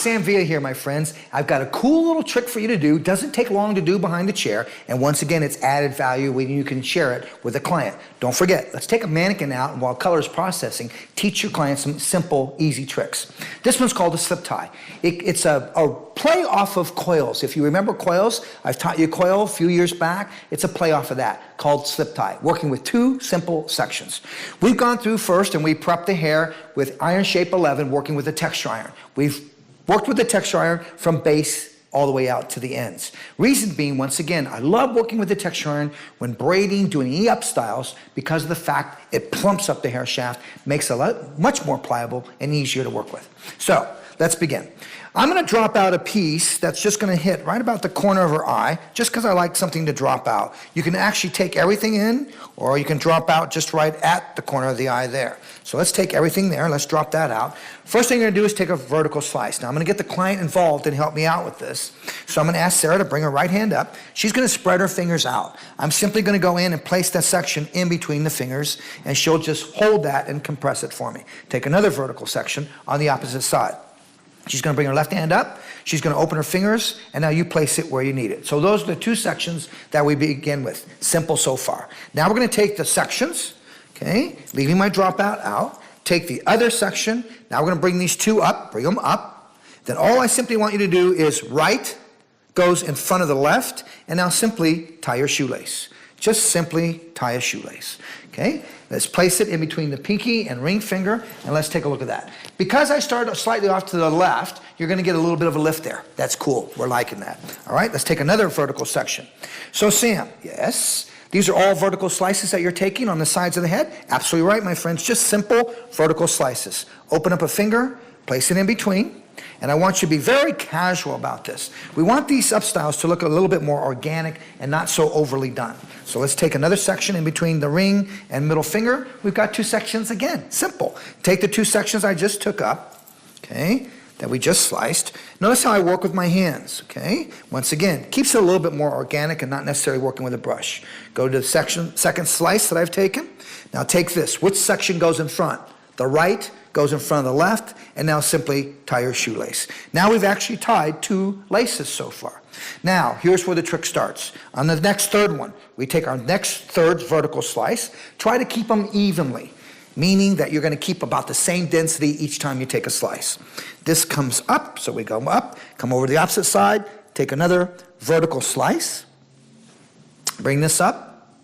Sam Villa here, my friends. I've got a cool little trick for you to do. Doesn't take long to do behind the chair. And once again, it's added value when you can share it with a client. Don't forget, let's take a mannequin out and while color is processing, teach your client some simple, easy tricks. This one's called a slip tie. It's a play off of coils. If you remember coils, I've taught you coil a few years back. It's a play off of that called slip tie, working with two simple sections. We've gone through first and we prepped the hair with iron shape 11, working with a texture iron. We've worked with the texture iron from base all the way out to the ends. Reason being, once again, I love working with the texture iron when braiding, doing E-up styles, because of the fact it plumps up the hair shaft, makes it much more pliable and easier to work with. So let's begin. I'm going to drop out a piece that's just going to hit right about the corner of her eye, just because I like something to drop out. You can actually take everything in, or you can drop out just right at the corner of the eye there. So let's take everything there. Let's drop that out. First thing you're going to do is take a vertical slice. Now I'm going to get the client involved and help me out with this. So I'm going to ask Sarah to bring her right hand up. She's going to spread her fingers out. I'm simply going to go in and place that section in between the fingers, and she'll just hold that and compress it for me. Take another vertical section on the opposite side. She's going to bring her left hand up. She's going to open her fingers, and now you place it where you need it. So those are the two sections that we begin with. Simple so far. Now we're going to take the sections, okay, leaving my dropout out. Take the other section. Now we're going to bring these two up, bring them up. Then all I simply want you to do is right goes in front of the left, and now simply tie your shoelace. Just simply tie a shoelace. Okay, let's place it in between the pinky and ring finger, and let's take a look at that. Because I started slightly off to the left, you're going to get a little bit of a lift there. That's cool. We're liking that. All right, let's take another vertical section. So Sam, yes, these are all vertical slices that you're taking on the sides of the head? Absolutely right, my friends. Just simple vertical slices. Open up a finger, place it in between. And I want you to be very casual about this. We want these up styles to look a little bit more organic and not so overly done. So let's take another section in between the ring and middle finger. We've got two sections again. Simple. Take the two sections I just took up, okay, that we just sliced. Notice how I work with my hands, okay? Once again, keeps it a little bit more organic and not necessarily working with a brush. Go to the second slice that I've taken. Now take this. Which section goes in front? The right goes in front of the left, and now simply tie your shoelace. Now we've actually tied two laces so far. Now, here's where the trick starts. On the next third one, we take our next third vertical slice, try to keep them evenly, meaning that you're going to keep about the same density each time you take a slice. This comes up, so we go up, come over to the opposite side, take another vertical slice, bring this up.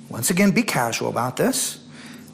Once again, be casual about this.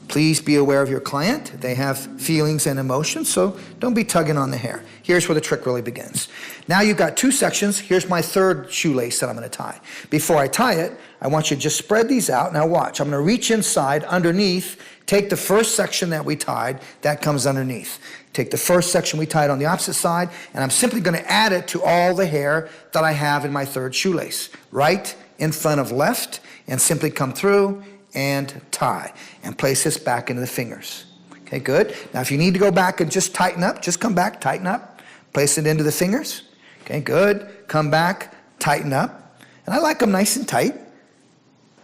Please be aware of your client. They have feelings and emotions, so don't be tugging on the hair. Here's where the trick really begins. Now you've got two sections. Here's my third shoelace that I'm going to tie. Before I tie it, I want you to just spread these out. Now watch. I'm going to reach inside, underneath, take the first section that we tied. That comes underneath. Take the first section we tied on the opposite side, and I'm simply going to add it to all the hair that I have in my third shoelace. Right in front of left, and simply come through and tie, and place this back into the fingers. Okay, good. Now if you need to go back and just tighten up, just come back, tighten up, place it into the fingers. Okay, good. Come back, tighten up. And I like them nice and tight.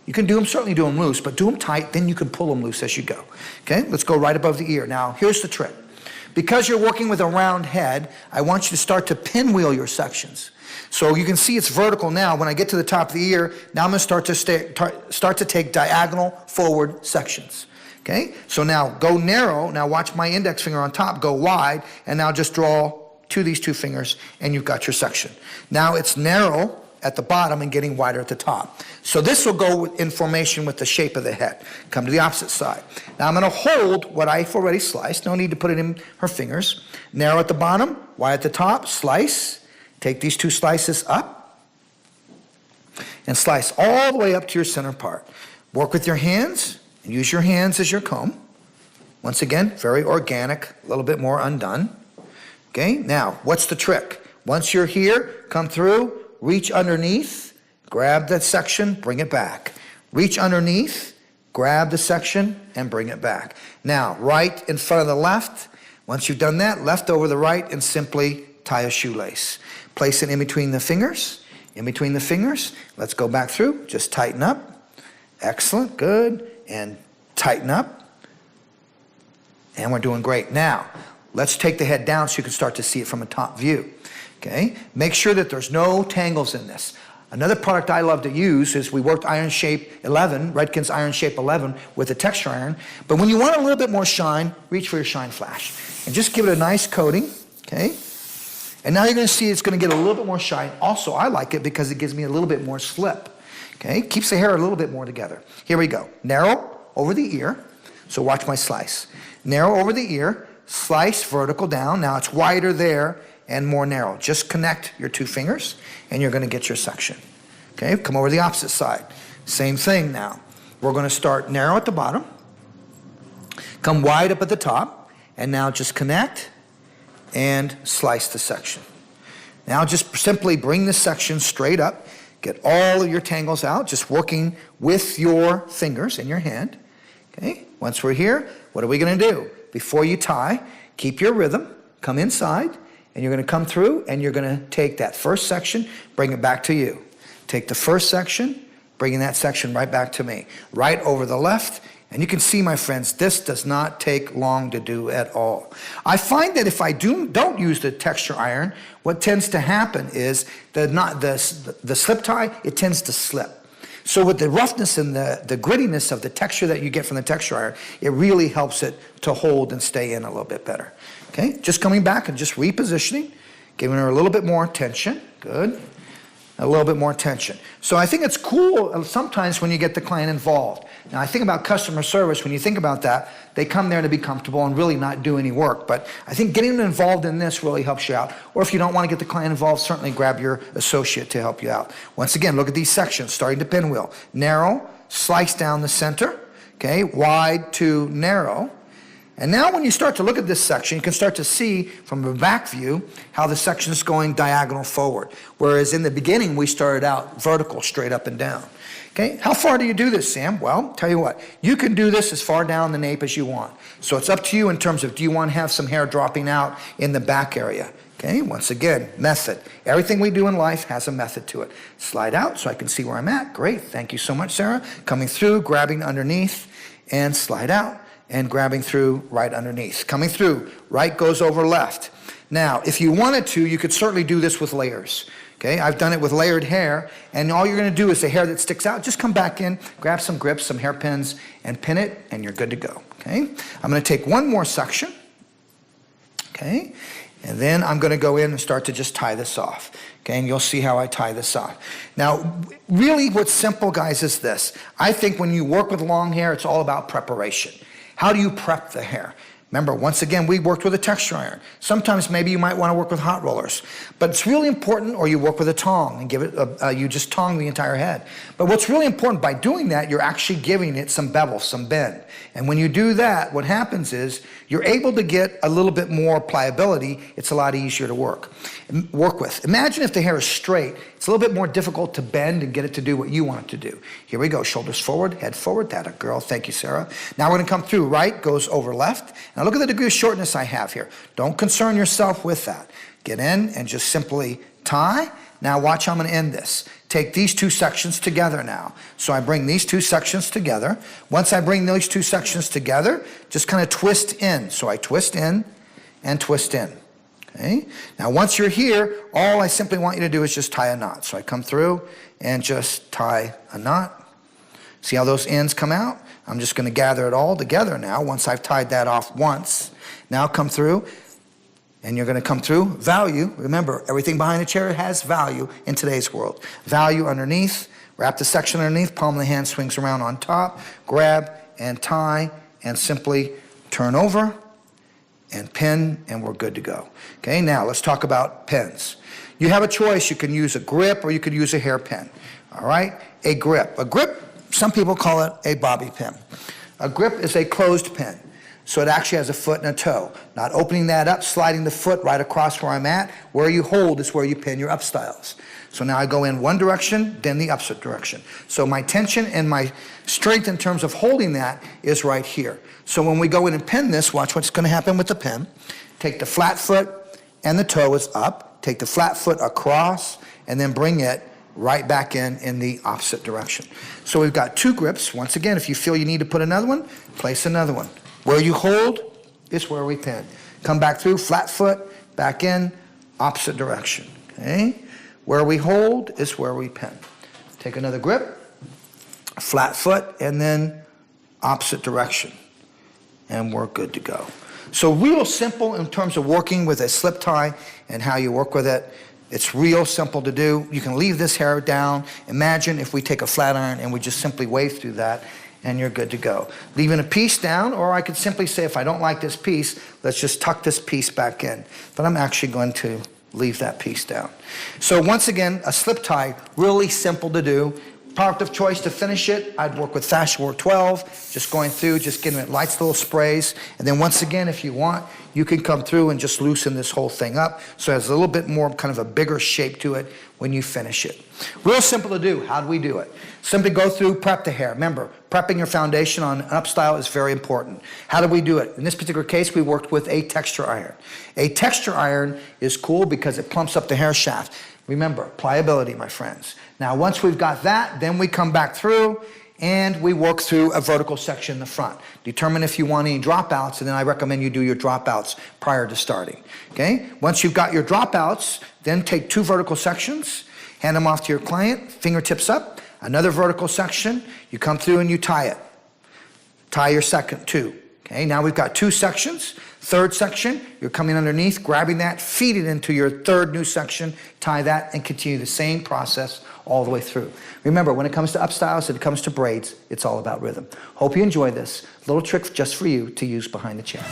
You can certainly do them loose, but do them tight, then you can pull them loose as you go. Okay, let's go right above the ear. Now here's the trick. Because you're working with a round head, I want you to start to pinwheel your sections. So you can see it's vertical now. When I get to the top of the ear, now I'm going to start to take diagonal forward sections. Okay? So now go narrow. Now watch my index finger on top go wide, and now just draw to these two fingers, and you've got your section. Now it's narrow at the bottom and getting wider at the top. So this will go in formation with the shape of the head. Come to the opposite side. Now I'm going to hold what I've already sliced. No need to put it in her fingers. Narrow at the bottom, wide at the top, slice. Take these two slices up and slice all the way up to your center part. Work with your hands and use your hands as your comb. Once again, very organic, a little bit more undone. Okay, now what's the trick? Once you're here, come through, reach underneath, grab that section, bring it back. Reach underneath, grab the section, and bring it back. Now, right in front of the left. Once you've done that, left over the right, and simply tie a shoelace. Place it in between the fingers. In between the fingers. Let's go back through. Just tighten up. Excellent. Good. And tighten up. And we're doing great. Now, Let's take the head down so you can start to see it from a top view. Okay, make sure that there's no tangles in this. Another product I love to use is we worked Iron Shape 11, Redken's Iron Shape 11 with a texture iron. But when you want a little bit more shine, reach for your Shine Flash. And just give it a nice coating, okay? And now you're gonna see it's gonna get a little bit more shine. Also, I like it because it gives me a little bit more slip, okay? Keeps the hair a little bit more together. Here we go. Narrow over the ear. So watch my slice. Narrow over the ear, slice vertical down. Now it's wider there and more narrow. Just connect your two fingers and you're gonna get your section. Okay, come over the opposite side. Same thing now. We're gonna start narrow at the bottom, come wide up at the top, and now just connect and slice the section. Now just simply bring the section straight up, get all of your tangles out, just working with your fingers in your hand. Okay, once we're here, what are we gonna do? Before you tie, keep your rhythm, come inside, and you're gonna come through and you're gonna take that first section, bring it back to you. Take the first section, bringing that section right back to me. Right over the left, and you can see, my friends, this does not take long to do at all. I find that if I don't use the texture iron, what tends to happen is the slip tie, it tends to slip. So with the roughness and the grittiness of the texture that you get from the texture iron, it really helps it to hold and stay in a little bit better. Okay, just coming back and just repositioning, giving her a little bit more tension. Good. A little bit more tension. So I think it's cool sometimes when you get the client involved. Now I think about customer service, when you think about that, they come there to be comfortable and really not do any work. But I think getting them involved in this really helps you out. Or if you don't want to get the client involved, certainly grab your associate to help you out. Once again, look at these sections, starting to pinwheel. Narrow, slice down the center, okay, wide to narrow. And now when you start to look at this section, you can start to see from a back view how the section is going diagonal forward. Whereas in the beginning, we started out vertical, straight up and down. Okay, how far do you do this, Sam? Well, tell you what, you can do this as far down the nape as you want. So it's up to you in terms of, do you want to have some hair dropping out in the back area? Okay, once again, method. Everything we do in life has a method to it. Slide out so I can see where I'm at. Great, thank you so much, Sarah. Coming through, grabbing underneath, and slide out. And grabbing through right underneath. Coming through, right goes over left. Now, if you wanted to, you could certainly do this with layers. Okay, I've done it with layered hair, and all you're gonna do is the hair that sticks out, just come back in, grab some grips, some hairpins, and pin it, and you're good to go, okay? I'm gonna take one more section, okay? And then I'm gonna go in and start to just tie this off. Okay, and you'll see how I tie this off. Now, really what's simple, guys, is this. I think when you work with long hair, it's all about preparation. How do you prep the hair? Remember, once again, we worked with a texture iron. Sometimes maybe you might want to work with hot rollers. But it's really important, or you work with a tong and give it, you just tong the entire head. But what's really important, by doing that, you're actually giving it some bevel, some bend. And when you do that, what happens is you're able to get a little bit more pliability. It's a lot easier to work with. Imagine if the hair is straight. It's a little bit more difficult to bend and get it to do what you want it to do. Here we go, shoulders forward, head forward. That a girl, thank you, Sarah. Now we're gonna come through, right goes over left. Now look at the degree of shortness I have here. Don't concern yourself with that. Get in and just simply tie. Now watch how I'm gonna end this. Take these two sections together now. So I bring these two sections together. Once I bring those two sections together, just kind of twist in. So I twist in and twist in. Okay? Now once you're here, all I simply want you to do is just tie a knot. So I come through and just tie a knot. See how those ends come out? I'm just going to gather it all together now once I've tied that off once. Now come through, and you're going to come through. Value, remember, everything behind the chair has value in today's world. Value underneath, wrap the section underneath, palm of the hand swings around on top, grab and tie, and simply turn over and pin, and we're good to go. Okay, now let's talk about pins. You have a choice. You can use a grip or you could use a hairpin. All right, a grip. A grip, some people call it a bobby pin. A grip is a closed pin. So it actually has a foot and a toe. Not opening that up, sliding the foot right across where I'm at. Where you hold is where you pin your up styles. So now I go in one direction, then the opposite direction. So my tension and my strength in terms of holding that is right here. So when we go in and pin this, watch what's going to happen with the pin. Take the flat foot and the toe is up. Take the flat foot across and then bring it right back in the opposite direction. So we've got two grips. Once again, if you feel you need to put another one, place another one. Where you hold is where we pin. Come back through, flat foot, back in, opposite direction, okay? Where we hold is where we pin. Take another grip, flat foot, and then opposite direction. And we're good to go. So real simple in terms of working with a slip tie and how you work with it. It's real simple to do. You can leave this hair down. Imagine if we take a flat iron and we just simply wave through that, and you're good to go. Leaving a piece down, or I could simply say, if I don't like this piece, let's just tuck this piece back in. But I'm actually going to leave that piece down. So once again, a slip tie, really simple to do. Product of choice to finish it, I'd work with Fashion Work 12, just going through, just getting it lights, little sprays. And then once again, if you want, you can come through and just loosen this whole thing up so it has a little bit more kind of a bigger shape to it when you finish it. Real simple to do. How do we do it? Simply go through, prep the hair. Remember, prepping your foundation on an up style is very important. How do we do it? In this particular case, we worked with a texture iron. A texture iron is cool because it plumps up the hair shaft. Remember, pliability, my friends. Now, once we've got that, then we come back through and we work through a vertical section in the front. Determine if you want any dropouts, and then I recommend you do your dropouts prior to starting, okay? Once you've got your dropouts, then take 2 vertical sections, hand them off to your client, fingertips up, another vertical section, you come through and you tie it. Tie your second 2, okay? Now we've got 2 sections. Third section, you're coming underneath, grabbing that, feed it into your third new section, tie that, and continue the same process all the way through. Remember, when it comes to up styles, when it comes to braids, it's all about rhythm. Hope you enjoy this little trick just for you to use behind the chair.